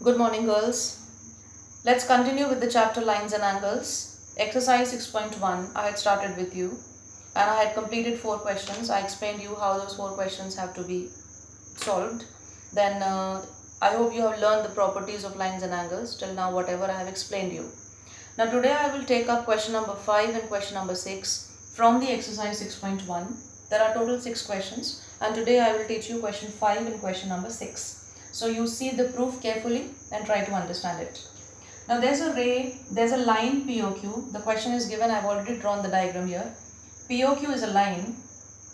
Good morning, girls. Let's continue with the chapter Lines and Angles. Exercise 6.1, I had started with you and I had completed 4 questions. I explained you how those 4 questions have to be solved. Then I hope you have learned the properties of lines and angles till now, whatever I have explained you. Now today I will take up question number 5 and question number 6 from the exercise 6.1. There are total 6 questions and today I will teach you question 5 and question number 6. So you see the proof carefully and try to understand it. Now there's a line POQ. The question is given, I've already drawn the diagram here. POQ is a line.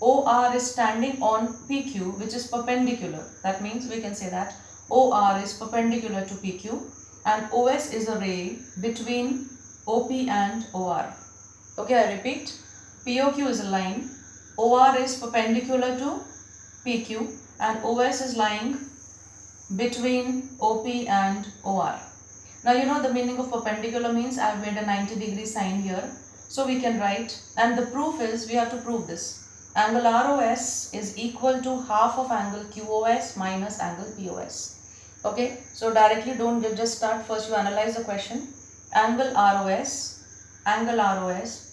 OR is standing on PQ, which is perpendicular. That means we can say that OR is perpendicular to PQ and OS is a ray between OP and OR. Okay, I repeat. POQ is a line. OR is perpendicular to PQ and OS is lying between OP and OR. Now you know the meaning of perpendicular means I have made a 90-degree sign here. So we can write, and the proof is, we have to prove this. Angle ROS is equal to half of angle QOS minus angle POS. Okay, so directly don't just start. First you analyze the question. Angle ROS,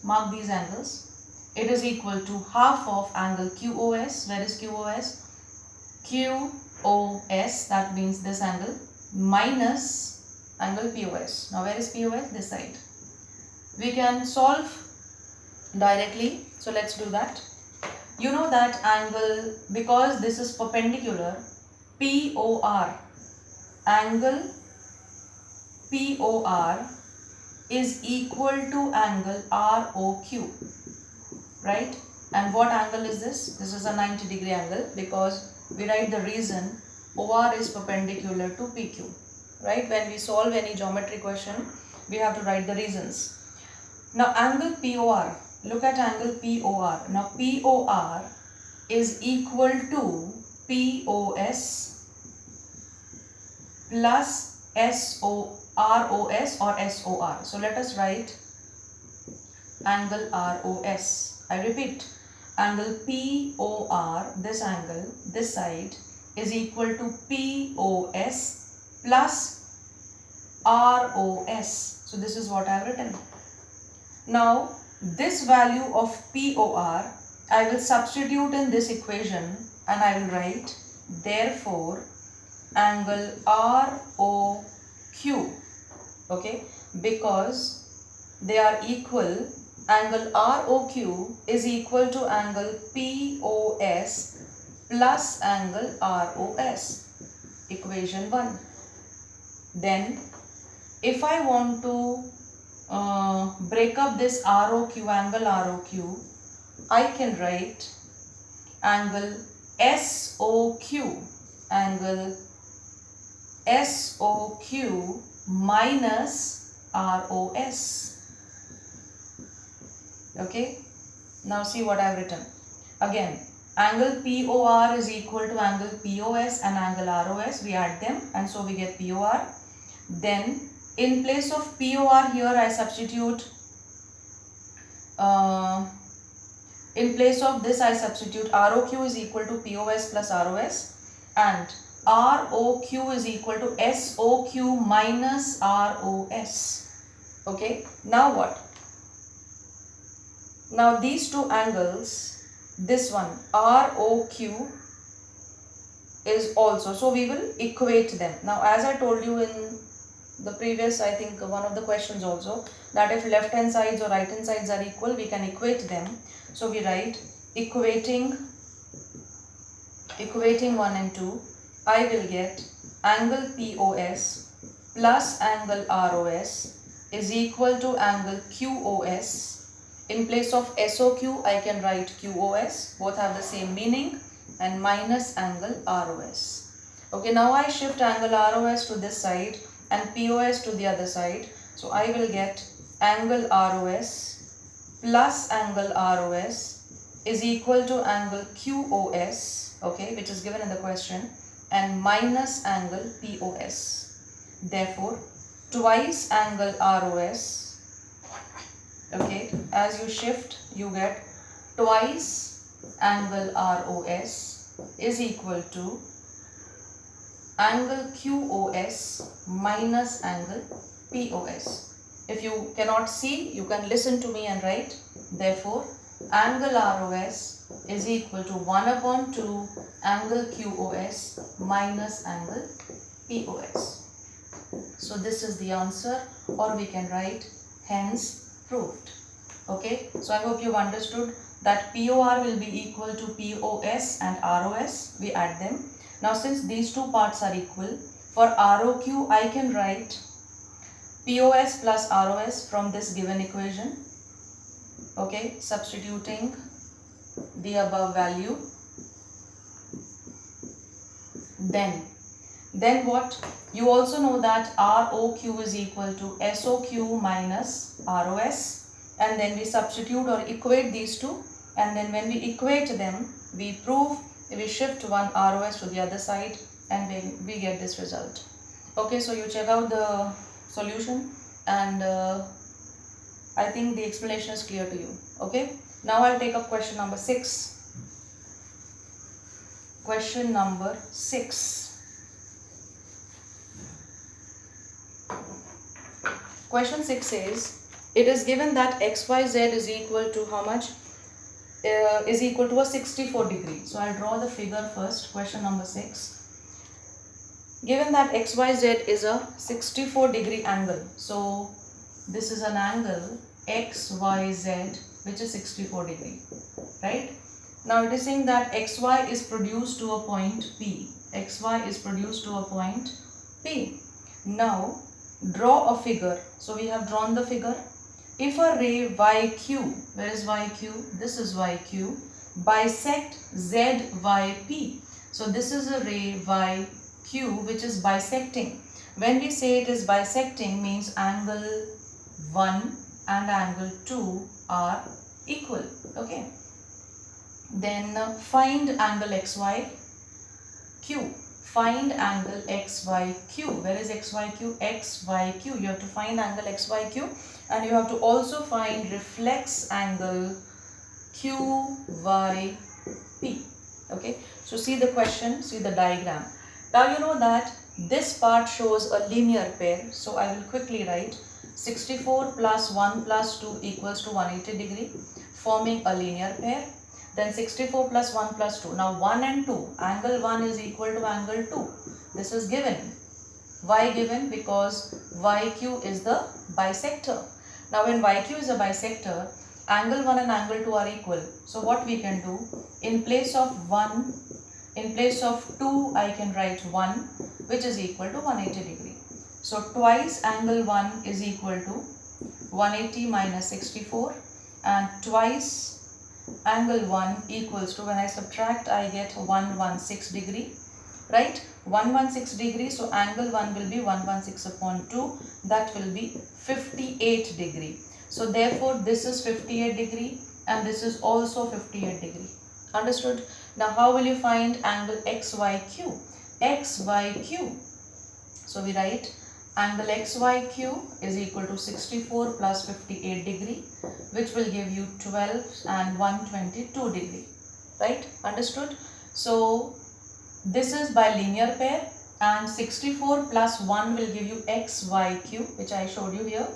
mark these angles. It is equal to half of angle QOS. Where is QOS? QOS, that means this angle, minus angle POS. Now where is POS? This side. We can solve directly. So let's do that. You know that angle, because this is perpendicular, POR, angle POR is equal to angle ROQ, right? And what angle is this? This is a 90-degree angle because we write the reason OR is perpendicular to PQ, right? When we solve any geometry question, we have to write the reasons. Now angle POR, look at angle POR. Now POR is equal to POS plus ROS or SOR. So let us write angle ROS. I repeat, angle POR, this angle, this side, is equal to POS plus ROS. So this is what I have written. Now this value of POR I will substitute in this equation and I will write, therefore angle ROQ, okay, because they are equal, angle ROQ is equal to angle POS plus angle ROS, equation 1. Then if I want to break up this ROQ, angle ROQ, I can write angle SOQ, angle SOQ minus ROS. Okay, now see what I have written. Again, angle POR is equal to angle POS and angle ROS. We add them and so we get POR. Then in place of POR here I substitute, in place of this I substitute ROQ is equal to POS plus ROS and ROQ is equal to SOQ minus ROS. Okay, now what? Now these two angles, this one ROQ is also, so we will equate them. Now as I told you in the previous, I think one of the questions also, that if left hand sides or right hand sides are equal, we can equate them. So we write equating 1 and 2, I will get angle POS plus angle ROS is equal to angle QOS. In place of SOQ, I can write QOS, both have the same meaning, and minus angle ROS. Okay, now I shift angle ROS to this side and POS to the other side. So I will get angle ROS plus angle ROS is equal to angle QOS, okay, which is given in the question, and minus angle POS. Therefore, twice angle ROS, okay, as you shift you get twice angle ROS is equal to angle QOS minus angle POS. If you cannot see, you can listen to me and write. Therefore, angle ROS is equal to 1 upon 2 angle QOS minus angle POS. So this is the answer, or we can write hence proved. Okay, so I hope you've understood that POR will be equal to POS and ROS. We add them. Now since these two parts are equal, for ROQ I can write POS plus ROS from this given equation. Okay, substituting the above value. Then what? You also know that ROQ is equal to SOQ minus ROS, and then we substitute or equate these two, and then when we equate them, we shift one ROS to the other side, and we get this result. Okay, so you check out the solution, and I think the explanation is clear to you. Okay, now I'll take up question number 6. Question number 6. Question 6 says, it is given that XYZ is equal to how much? Is equal to a 64 degree. So I'll draw the figure first. Question number 6. Given that XYZ is a 64 degree angle. So this is an angle XYZ which is 64 degree. Right? Now it is saying that XY is produced to a point P. XY is produced to a point P. Now draw a figure. So we have drawn the figure. If a ray YQ, where is YQ? This is YQ, bisect ZYP. So this is a ray YQ which is bisecting. When we say it is bisecting, means angle 1 and angle 2 are equal. Okay. Then find angle XYQ. Find angle XYQ. Where is XYQ? XYQ. You have to find angle XYQ, and you have to also find reflex angle QYP. Okay. So see the question, see the diagram. Now you know that this part shows a linear pair. So I will quickly write 64 plus 1 plus 2 equals to 180 degree, forming a linear pair. Then 64 plus 1 plus 2. Now 1 and 2. Angle 1 is equal to angle 2. This is given. Why given? Because YQ is the bisector. Now when YQ is a bisector, angle 1 and angle 2 are equal. So what we can do? In place of 2, I can write 1, which is equal to 180 degree. So twice angle 1 is equal to 180 minus 64, and twice angle 1 equals to, when I subtract, I get 116 degree, right? 116 degree, so angle 1 will be 116 upon 2, that will be 58 degree. So therefore this is 58 degree and this is also 58 degree. Understood? Now how will you find angle XYQ? XYQ. So we write angle XYQ is equal to 64 plus 58 degree, which will give you 12 and 122 degree. Right? Understood? So this is by linear pair, and 64 plus 1 will give you XYQ, which I showed you here.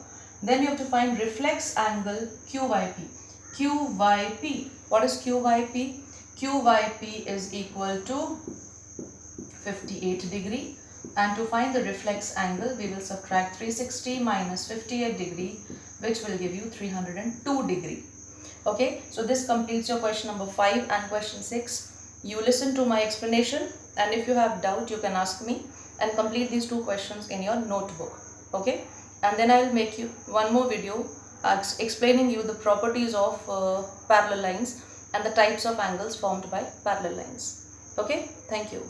Then you have to find reflex angle QYP. QYP. What is QYP? QYP is equal to 58 degree. And to find the reflex angle, we will subtract 360 minus 58 degree, which will give you 302 degree. Okay, so this completes your question number 5 and question 6. You listen to my explanation, and if you have doubt, you can ask me, and complete these 2 questions in your notebook. Okay, and then I will make you one more video explaining you the properties of parallel lines and the types of angles formed by parallel lines. Okay, thank you.